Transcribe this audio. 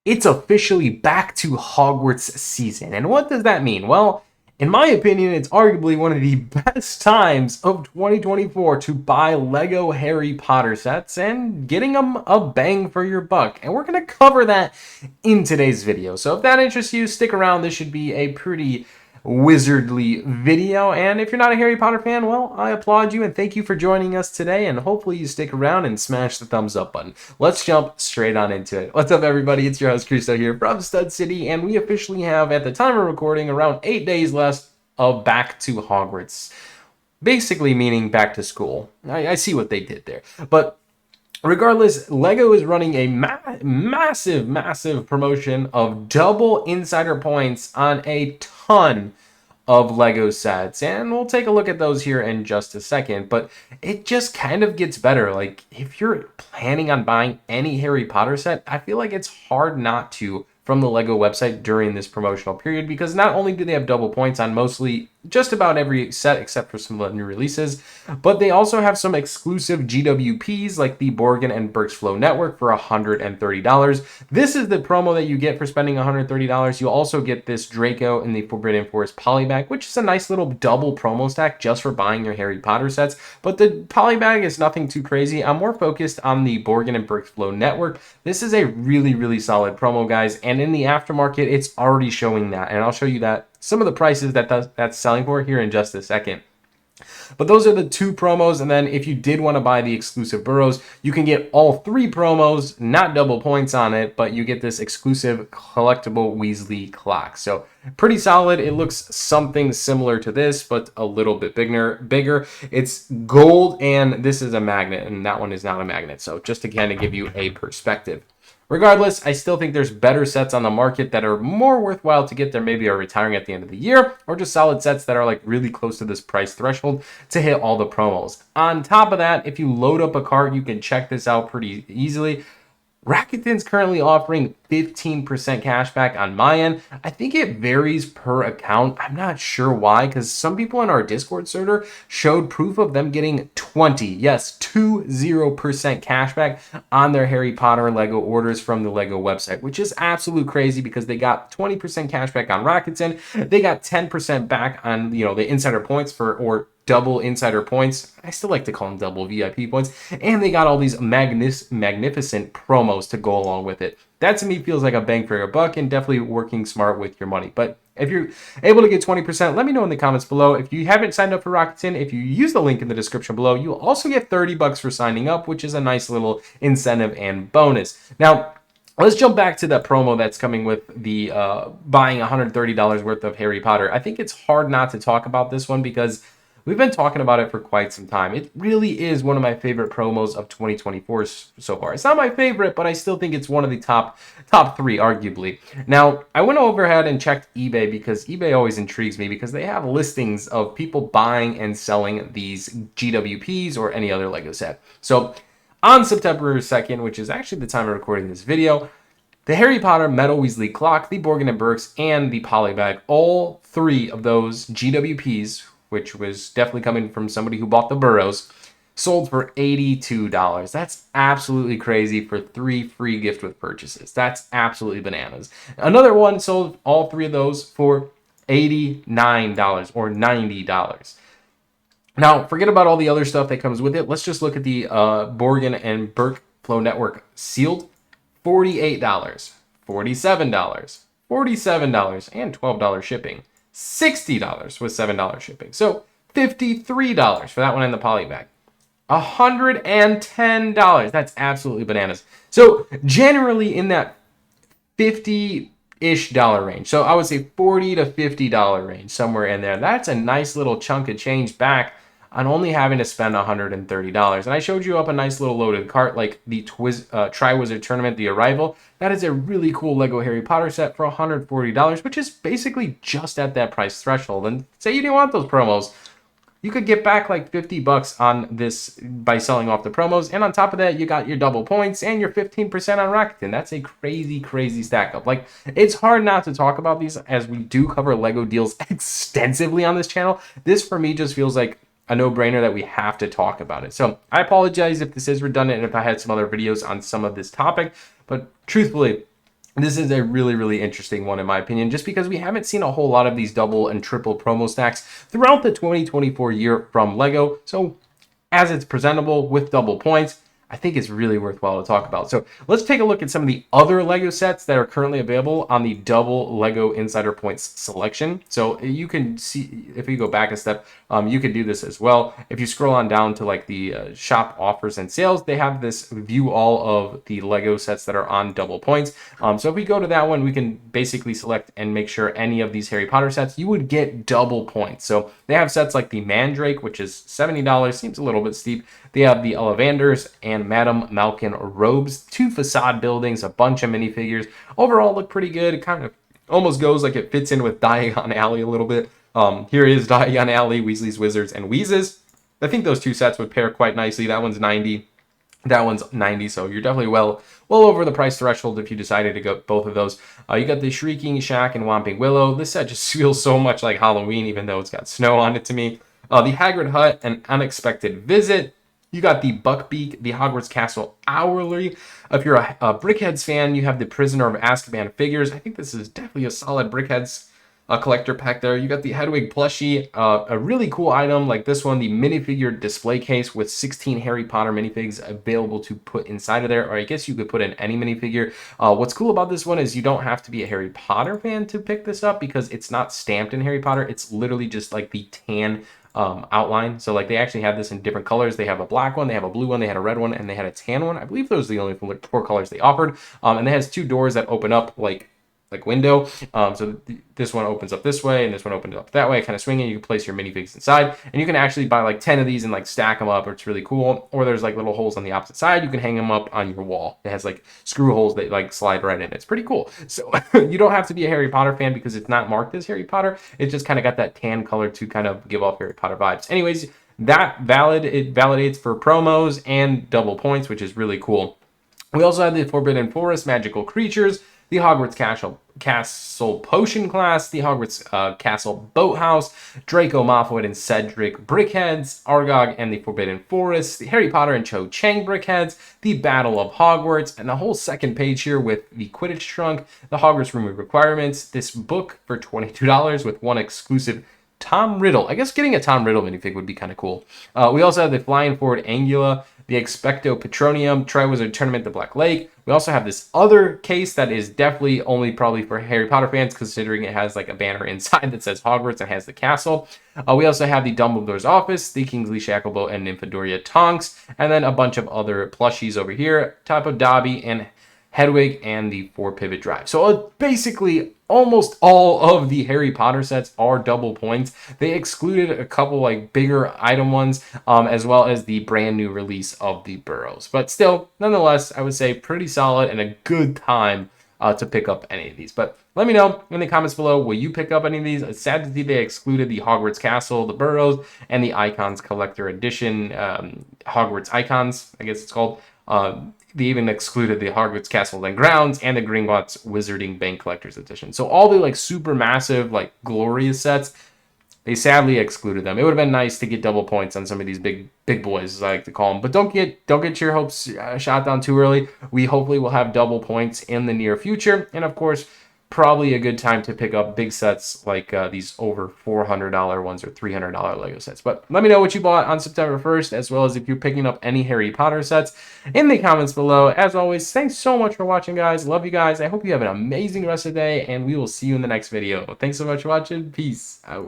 It's officially back to Hogwarts season. And what does that mean? Well, in my opinion, it's arguably one of the best times of 2024 to buy Lego Harry Potter sets and getting them a bang for your buck. And we're going to cover that in today's video. So if that interests you, stick around. This should be a pretty wizardly video. And if you're not a Harry Potter fan, well, I applaud you and thank you for joining us today. And hopefully you stick around and smash the thumbs up button. Let's jump straight on into it. What's up, everybody? It's your host, Cristo here from Stud City. And we officially have, at the time of recording, around 8 days left of Back to Hogwarts. Basically meaning back to school. I see what they did there. But regardless, Lego is running a massive promotion of double insider points on a ton of Lego sets, and we'll take a look at those here in just a second. But it just kind of gets better. Like, if you're planning on buying any Harry Potter set, I feel like it's hard not to from the Lego website during this promotional period, because not only do they have double points on mostly just about every set except for some of the new releases, but they also have some exclusive GWPs like the Borgin and Burke's Flow Network for $130. This is the promo that you get for spending $130. You also get this Draco in the Forbidden Forest polybag, which is a nice little double promo stack just for buying your Harry Potter sets. But the polybag is nothing too crazy. I'm more focused on the Borgin and Burke's Flow Network. This is a really solid promo, guys, and in the aftermarket, it's already showing that, and I'll show you that some of the prices that's selling for here in just a second. But those are the two promos, and then if you did want to buy the exclusive burrows, you can get all three promos, not double points on it, but you get this exclusive collectible Weasley clock. So pretty solid. It looks something similar to this, but a little bit bigger. It's gold, and this is a magnet, and that one is not a magnet. So just to kind of give you a perspective. Regardless, I still think there's better sets on the market that are more worthwhile to get. There maybe are retiring at the end of the year, or just solid sets that are like really close to this price threshold to hit all the promos. On top of that, if you load up a cart, you can check this out pretty easily. Rakuten's currently offering 15% cash back on my end. I think it varies per account. I'm not sure why, because some people in our Discord server showed proof of them getting 20% cash back on their Harry Potter Lego orders from the Lego website, which is absolute crazy because they got 20% cash back on Rakuten. They got 10% back on, the insider points or double insider points. I still like to call them double VIP points. And they got all these magnificent promos to go along with it. That to me feels like a bang for your buck and definitely working smart with your money. But if you're able to get 20%, let me know in the comments below. If you haven't signed up for Rakuten, if you use the link in the description below, you'll also get $30 for signing up, which is a nice little incentive and bonus. Now, let's jump back to that promo that's coming with the buying $130 worth of Harry Potter. I think it's hard not to talk about this one because we've been talking about it for quite some time. It really is one of my favorite promos of 2024 so far. It's not my favorite, but I still think it's one of the top three, arguably. Now, I went overhead and checked eBay because eBay always intrigues me because they have listings of people buying and selling these GWPs or any other Lego set. So on September 2nd, which is actually the time of recording this video, the Harry Potter Metal Weasley Clock, the Borgin and Burkes, and the Polybag, all three of those GWPs, which was definitely coming from somebody who bought the burrows, sold for $82. That's absolutely crazy for 3 free gift with purchases. That's absolutely bananas. Another one sold all three of those for $89 or $90. Now, forget about all the other stuff that comes with it. Let's just look at the Borgin and Burke Flow Network sealed. $48, $47, $47, and $12 shipping. $60 with $7 shipping. So $53 for that one in the poly bag. $110. That's absolutely bananas. So generally in that 50-ish dollar range. So I would say $40 to $50 range, somewhere in there. That's a nice little chunk of change back on only having to spend $130. And I showed you up a nice little loaded cart like the Triwizard Tournament, The Arrival. That is a really cool Lego Harry Potter set for $140, which is basically just at that price threshold. And say you didn't want those promos, you could get back like $50 on this by selling off the promos. And on top of that, you got your double points and your 15% on Rakuten. That's a crazy stack up. Like, it's hard not to talk about these as we do cover Lego deals extensively on this channel. This for me just feels like a no-brainer that we have to talk about it. So I apologize if this is redundant and if I had some other videos on some of this topic, but truthfully, This is a really, really interesting one in my opinion, just because we haven't seen a whole lot of these double and triple promo stacks throughout the 2024 year from LEGO. So as it's presentable with double points, I think it's really worthwhile to talk about. So let's take a look at some of the other LEGO sets that are currently available on the double LEGO Insider Points selection. So you can see, if you go back a step, you can do this as well. If you scroll on down to like the shop offers and sales, they have this view all of the LEGO sets that are on double points. So if we go to that one, we can basically select and make sure any of these Harry Potter sets, you would get double points. So they have sets like the Mandrake, which is $70, seems a little bit steep. They have the Ollivanders and Madame Malkin robes, 2 facade buildings, a bunch of minifigures. Overall, look pretty good. It kind of almost goes like it fits in with Diagon Alley a little bit. Here is Diagon Alley, Weasley's Wizards, and Wheezes. I think those 2 sets would pair quite nicely. That one's 90. That one's 90, so you're definitely well over the price threshold if you decided to go both of those. You got the Shrieking Shack and Whomping Willow. This set just feels so much like Halloween, even though it's got snow on it to me. The Hagrid Hut, An Unexpected Visit. You got the Buckbeak, the Hogwarts Castle Hourly. If you're a Brickheads fan, you have the Prisoner of Azkaban figures. I think this is definitely a solid Brickheads collector pack there. You got the Hedwig plushie, a really cool item like this one, the minifigure display case with 16 Harry Potter minifigs available to put inside of there, or I guess you could put in any minifigure. What's cool about this one is you don't have to be a Harry Potter fan to pick this up because it's not stamped in Harry Potter. It's literally just like the tan outline. So like they actually have this in different colors. They have a black one, they have a blue one, they had a red one, and they had a tan one. I believe those are the only 4 colors they offered. And it has 2 doors that open up like window. So this one opens up this way and this one opens up that way, kind of swinging. You can place your minifigs inside, and you can actually buy like 10 of these and like stack them up. It's really cool. Or there's like little holes on the opposite side. You can hang them up on your wall. It has like screw holes that like slide right in. It's pretty cool. So you don't have to be a Harry Potter fan because it's not marked as Harry Potter. It's just kind of got that tan color to kind of give off Harry Potter vibes. Anyways, it validates for promos and double points, which is really cool. We also have the Forbidden Forest Magical Creatures, the Hogwarts Castle Potion class, the Hogwarts Castle Boathouse, Draco Malfoy and Cedric Brickheads, Argog and the Forbidden Forest, the Harry Potter and Cho Chang Brickheads, the Battle of Hogwarts, and the whole second page here with the Quidditch trunk, the Hogwarts Room Requirements, this book for $22 with 1 exclusive Tom Riddle. I guess getting a Tom Riddle minifig would be kind of cool. We also have the Flying Forward Angula, the Expecto Patronum, Triwizard Tournament, the Black Lake. We also have this other case that is definitely only probably for Harry Potter fans, considering it has like a banner inside that says Hogwarts and has the castle. We also have the Dumbledore's Office, the Kingsley Shacklebolt and Nymphadoria Tonks, and then a bunch of other plushies over here, type of Dobby and Hedwig and the 4 Pivot Drive. So basically almost all of the Harry Potter sets are double points. They excluded a couple like bigger item ones, as well as the brand new release of the Burrows. But still, nonetheless, I would say pretty solid and a good time to pick up any of these. But let me know in the comments below, will you pick up any of these? It's sad to see they excluded the Hogwarts Castle, the Burrows, and the Icons Collector Edition, Hogwarts Icons, I guess it's called. They even excluded the Hogwarts Castle and Grounds and the Gringotts Wizarding Bank Collector's Edition. So all the like super massive, like glorious sets, they sadly excluded them. It would have been nice to get double points on some of these big boys, as I like to call them. But don't get your hopes shot down too early. We hopefully will have double points in the near future, and of course, probably a good time to pick up big sets like these over $400 ones or $300 Lego sets. But let me know what you bought on September 1st, as well as if you're picking up any Harry Potter sets in the comments below. As always, thanks so much for watching, guys. Love you guys. I hope you have an amazing rest of the day, and we will see you in the next video. Thanks so much for watching. Peace out.